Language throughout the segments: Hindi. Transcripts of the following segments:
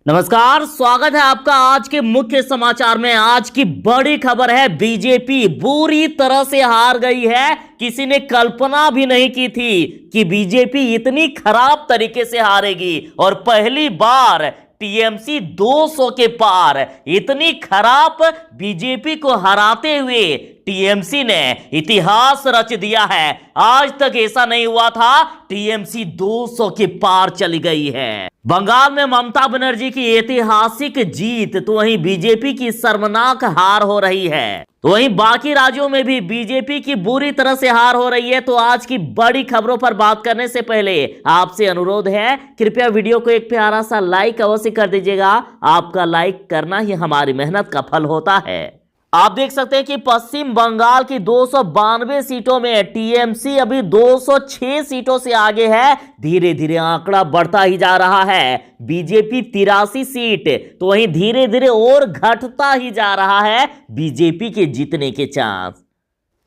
नमस्कार, स्वागत है आपका आज के मुख्य समाचार में। आज की बड़ी खबर है, बीजेपी बुरी तरह से हार गई है। किसी ने कल्पना भी नहीं की थी कि बीजेपी इतनी खराब तरीके से हारेगी और पहली बार टीएमसी 200 के पार। इतनी खराब बीजेपी को हराते हुए टीएमसी ने इतिहास रच दिया है। आज तक ऐसा नहीं हुआ था, टीएमसी 200 के पार चली गई है। बंगाल में ममता बनर्जी की ऐतिहासिक जीत, तो वहीं बीजेपी की शर्मनाक हार हो रही है। तो वहीं बाकी राज्यों में भी बीजेपी की बुरी तरह से हार हो रही है। तो आज की बड़ी खबरों पर बात करने से पहले आपसे अनुरोध है, कृपया वीडियो को एक प्यारा सा लाइक अवश्य कर दीजिएगा। आपका लाइक करना ही हमारी मेहनत का फल होता है। आप देख सकते हैं कि पश्चिम बंगाल की 292 सीटों में टीएमसी अभी 206 सीटों से आगे है। धीरे धीरे आंकड़ा बढ़ता ही जा रहा है। बीजेपी 83 सीट, तो वहीं धीरे धीरे और घटता ही जा रहा है बीजेपी के जीतने के चांस।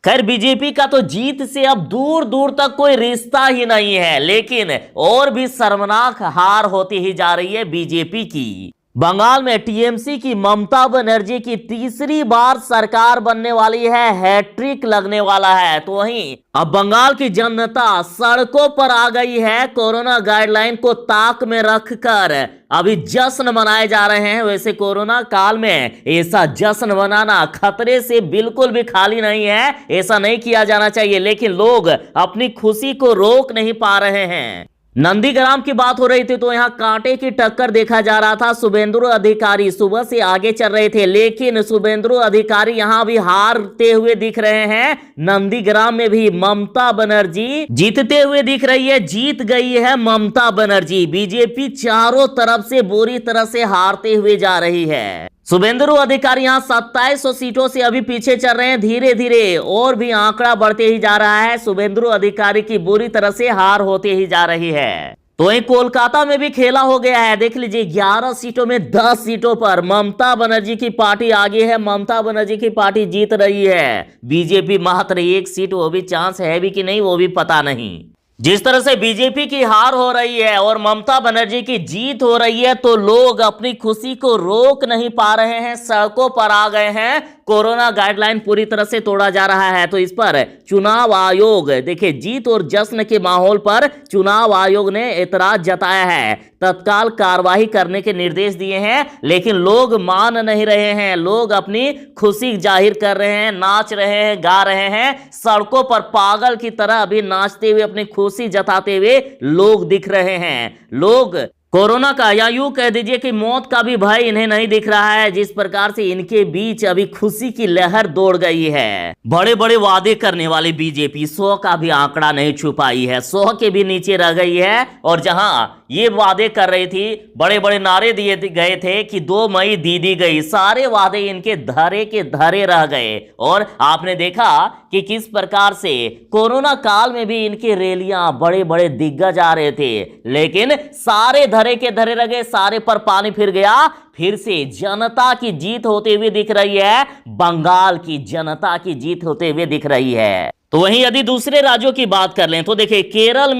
खैर, बीजेपी का तो जीत से अब दूर दूर तक कोई रिश्ता ही नहीं है, लेकिन और भी शर्मनाक हार होती ही जा रही है बीजेपी की। बंगाल में टीएमसी की ममता बनर्जी की तीसरी बार सरकार बनने वाली है, हैट्रिक लगने वाला है। तो वहीं अब बंगाल की जनता सड़कों पर आ गई है। कोरोना गाइडलाइन को ताक में रखकर अभी जश्न मनाए जा रहे हैं। वैसे कोरोना काल में ऐसा जश्न मनाना खतरे से बिल्कुल भी खाली नहीं है, ऐसा नहीं किया जाना चाहिए, लेकिन लोग अपनी खुशी को रोक नहीं पा रहे हैं। नंदीग्राम की बात हो रही थी, तो यहां कांटे की टक्कर देखा जा रहा था। शुभेंदु अधिकारी सुबह से आगे चल रहे थे, लेकिन शुभेंदु अधिकारी यहां भी हारते हुए दिख रहे हैं। नंदीग्राम में भी ममता बनर्जी जीतते हुए दिख रही है। जीत गई है ममता बनर्जी। बीजेपी चारों तरफ से बुरी तरह से हारते हुए जा रही है। शुभेंदु अधिकारी यहां 2700 सीटों से अभी पीछे चल रहे हैं। धीरे धीरे और भी आंकड़ा बढ़ते ही जा रहा है। शुभेंदु अधिकारी की बुरी तरह से हार होती ही जा रही है। तो वहीं कोलकाता में भी खेला हो गया है। देख लीजिए, 11 सीटों में 10 सीटों पर ममता बनर्जी की पार्टी आगे है। ममता बनर्जी की पार्टी जीत रही है। बीजेपी मात्र 1 सीट, वो भी चांस है भी कि नहीं वो भी पता नहीं। जिस तरह से बीजेपी की हार हो रही है और ममता बनर्जी की जीत हो रही है, तो लोग अपनी खुशी को रोक नहीं पा रहे हैं, सड़कों पर आ गए हैं। कोरोना गाइडलाइन पूरी तरह से तोड़ा जा रहा है। तो इस पर चुनाव आयोग, देखिए, जीत और जश्न के माहौल पर चुनाव आयोग ने ऐतराज जताया है, तत्काल कार्रवाई करने के निर्देश दिए हैं, लेकिन लोग मान नहीं रहे हैं। लोग अपनी खुशी जाहिर कर रहे हैं, नाच रहे हैं, गा रहे हैं। सड़कों पर पागल की तरह अभी नाचते हुए अपनी खुशी जताते हुए लोग दिख रहे हैं। लोग कोरोना का, या यूं कह दीजिए कि मौत का भी भय इन्हें नहीं दिख रहा है। जिस प्रकार से इनके बीच अभी खुशी की लहर दौड़ गई है। बड़े बड़े वादे करने वाली बीजेपी 100 का भी आंकड़ा नहीं छू पाई है, 100 के भी नीचे रह गई है। और जहां ये वादे कर रही थी, बड़े बड़े नारे दिए गए थे कि 2 मई दीदी गई, सारे वादे इनके धरे के धरे रह गए। और आपने देखा कि किस प्रकार से कोरोना काल में भी इनकी रैलियां, बड़े बड़े दिग्गज आ रहे थे, लेकिन सारे धरे के धरे रह गए, सारे पर पानी फिर गया। फिर से जनता की जीत होते हुए दिख रही है। बंगाल की जनता की जीत होते हुए दिख रही है। तो वहीं यदि दूसरे राज्यों की बात कर लें, तो देखिए, केरल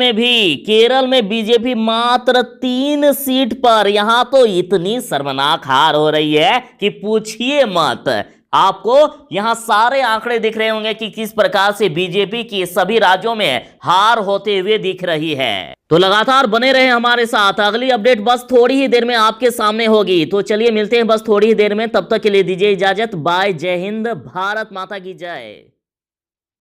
में बीजेपी मात्र 3 सीट पर, यहां तो इतनी शर्मनाक हार हो रही है कि पूछिए मत। आपको यहां सारे आंकड़े दिख रहे होंगे कि किस प्रकार से बीजेपी की सभी राज्यों में हार होते हुए दिख रही है। तो लगातार बने रहे हमारे साथ। अगली अपडेट बस थोड़ी ही देर में आपके सामने होगी। तो चलिए मिलते हैं बस थोड़ी ही देर में, तब तक के लिए दीजिए इजाजत। बाय, जय हिंद, भारत माता की जय।